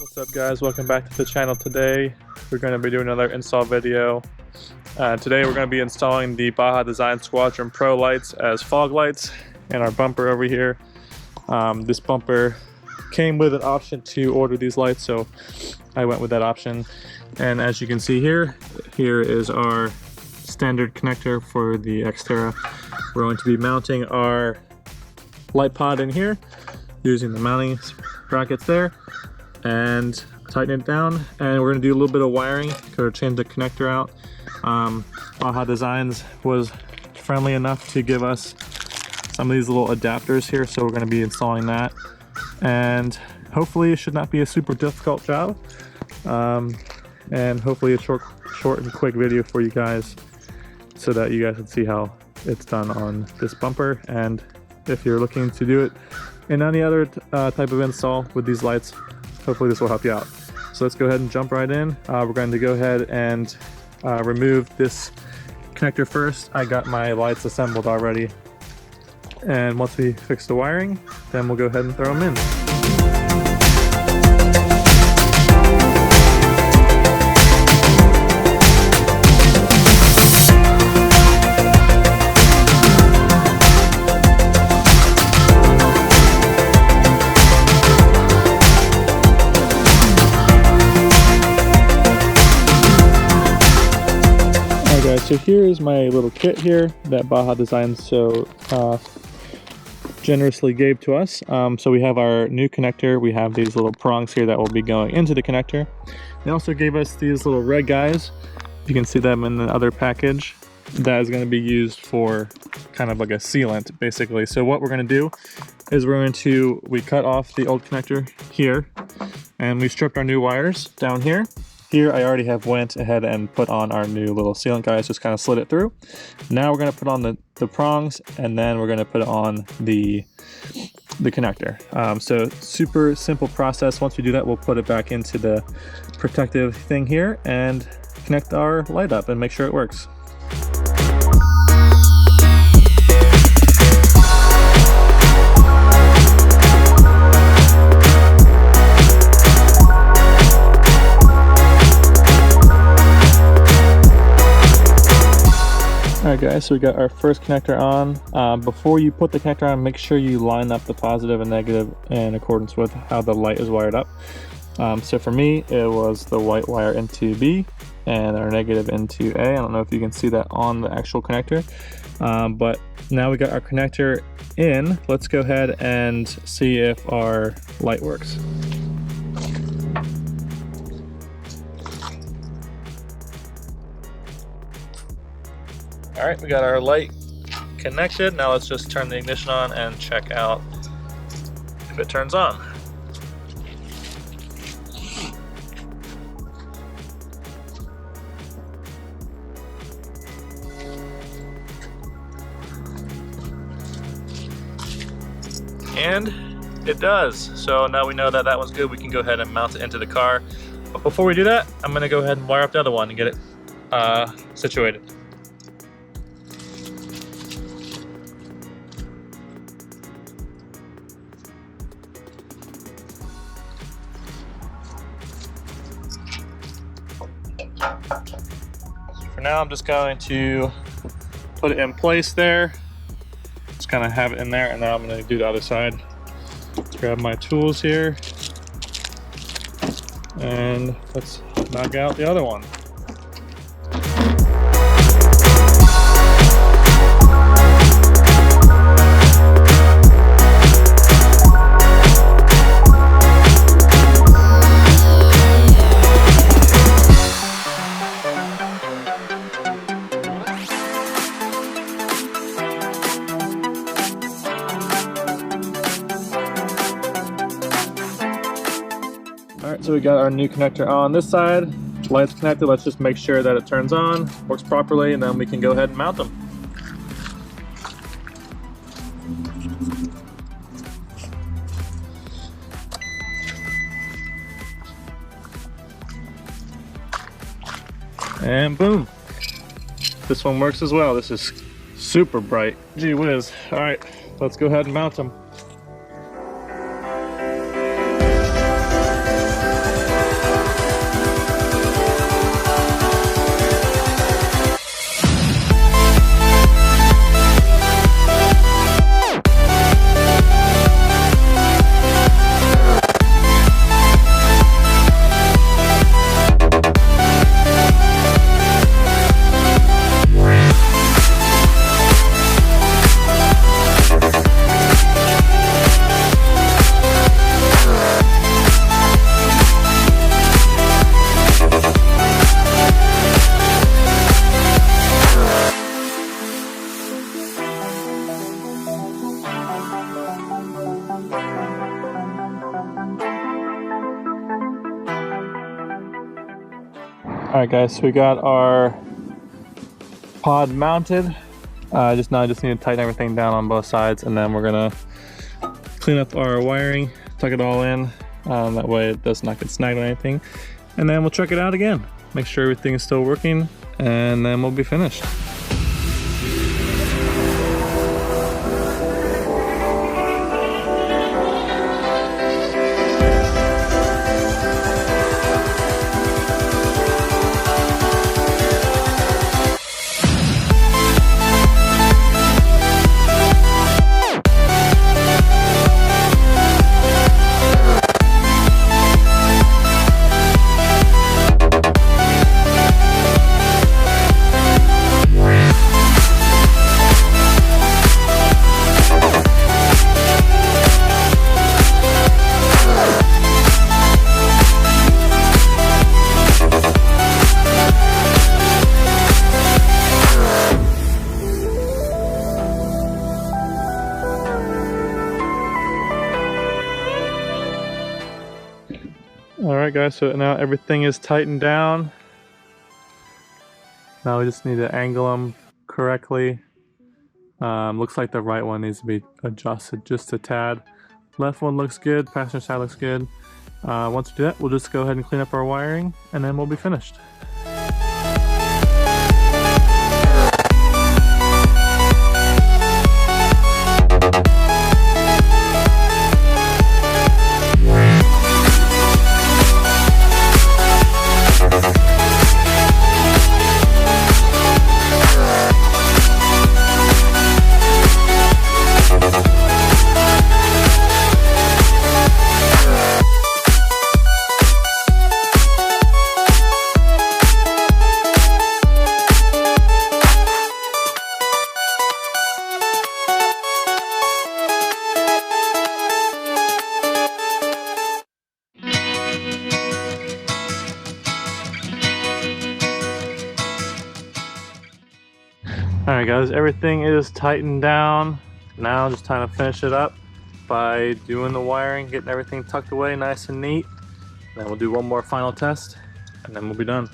What's up guys, welcome back to the channel. Today we're going to be doing another install video. Today we're going to be installing the Baja Designs Squadron Pro lights as fog lights and our bumper over here. This bumper came with an option to order these lights, so I went with that option. And as you can see here is our standard connector for the Xterra. We're going to be mounting our light pod in here using the mounting brackets there and tighten it down, and we're going to do a little bit of wiring to change the connector out. Baja Designs was friendly enough to give us some of these little adapters here, so we're going to be installing that, and hopefully it should not be a super difficult job, and hopefully a short and quick video for you guys so that you guys can see how it's done on this bumper. And if you're looking to do it in any other type of install with these lights, hopefully this will help you out. So let's go ahead and jump right in. We're going to go ahead and remove this connector first. I got my lights assembled already, and once we fix the wiring, then we'll go ahead and throw them in. So here is my little kit here that Baja Designs so generously gave to us. So we have our new connector. We have these little prongs here that will be going into the connector. They also gave us these little red guys. You can see them in the other package. That is going to be used for kind of like a sealant, basically. So what we're going to do is we cut off the old connector here, and we stripped our new wires down here. Here I already have went ahead and put on our new little sealant guys, just kind of slid it through. Now we're going to put on the prongs, and then we're going to put on the connector. So super simple process. Once we do that, we'll put it back into the protective thing here and connect our light up and make sure it works. Alright guys, so we got our first connector on. Before you put the connector on, make sure you line up the positive and negative in accordance with how the light is wired up. So for me, it was the white wire into B and our negative into A. I don't know if you can see that on the actual connector. But now we got our connector in. Let's go ahead and see if our light works. All right, we got our light connected. Now let's just turn the ignition on and check out if it turns on. And it does. So now we know that that one's good. We can go ahead and mount it into the car. But before we do that, I'm gonna go ahead and wire up the other one and get it situated. For now, I'm just going to put it in place there. Just kind of have it in there, and now I'm going to do the other side. Let's grab my tools here, and let's knock out the other one. Alright, so we got our new connector on this side. Lights connected. Let's just make sure that it turns on, works properly, and then we can go ahead and mount them. And boom! This one works as well. This is super bright. Gee whiz. Alright, let's go ahead and mount them. Alright guys, so we got our pod mounted. I just need to tighten everything down on both sides, and then we're gonna clean up our wiring, tuck it all in. That way it does not get snagged on anything. And then we'll check it out again. Make sure everything is still working, and then we'll be finished. Alright guys, so now everything is tightened down. Now we just need to angle them correctly. Looks like the right one needs to be adjusted just a tad. Left one looks good, passenger side looks good. Once we do that, we'll just go ahead and clean up our wiring, and then we'll be finished. Alright guys, everything is tightened down. Now just time to finish it up by doing the wiring, getting everything tucked away nice and neat. Then we'll do one more final test, and then we'll be done.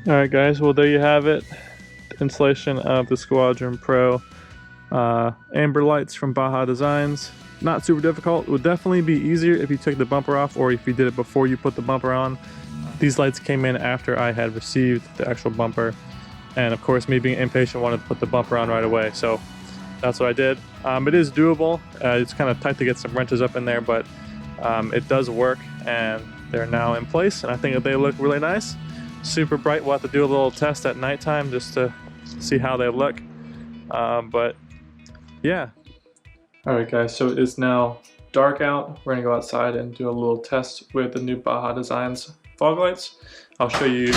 Alright guys, well there you have it. The installation of the Squadron Pro amber lights from Baja Designs. Not super difficult. It would definitely be easier if you took the bumper off or if you did it before you put the bumper on. These lights came in after I had received the actual bumper. And of course, me being impatient, wanted to put the bumper on right away. So that's what I did. It is doable. It's kind of tight to get some wrenches up in there, but it does work, and they're now in place, and I think that they look really nice. Super bright. We'll have to do a little test at nighttime just to see how they look. But yeah. Alright guys, so it's now dark out. We're gonna go outside and do a little test with the new Baja Designs fog lights. I'll show you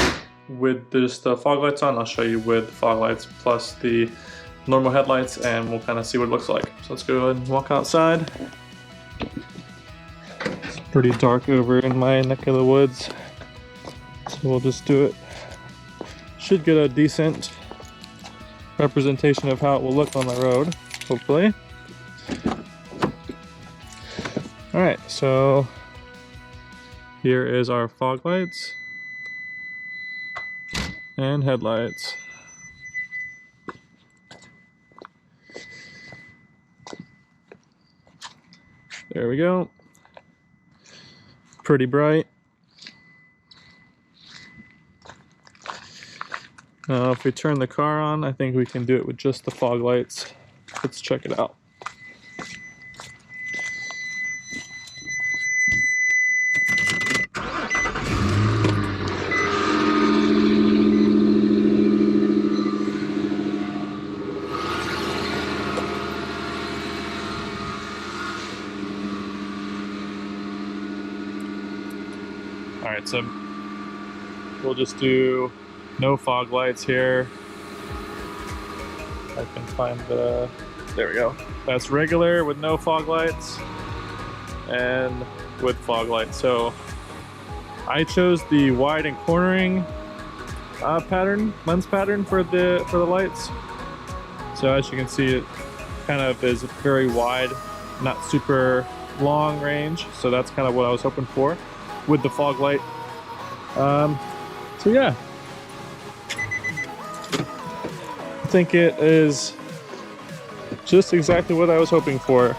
with just the fog lights on. I'll show you with the fog lights plus the normal headlights, and we'll kind of see what it looks like. So let's go ahead and walk outside. It's pretty dark over in my neck of the woods. So we'll just do it. Should get a decent representation of how it will look on the road, hopefully. Alright, so here is our fog lights and headlights. There we go. Pretty bright. Now if we turn the car on, I think we can do it with just the fog lights. Let's check it out. right, so we'll just do no fog lights here. I can find the, there we go. That's regular with no fog lights and with fog lights. So I chose the wide and cornering lens pattern for the lights. So as you can see, it kind of is very wide, not super long range. So that's kind of what I was hoping for with the fog light. So yeah, I think it is just exactly what I was hoping for.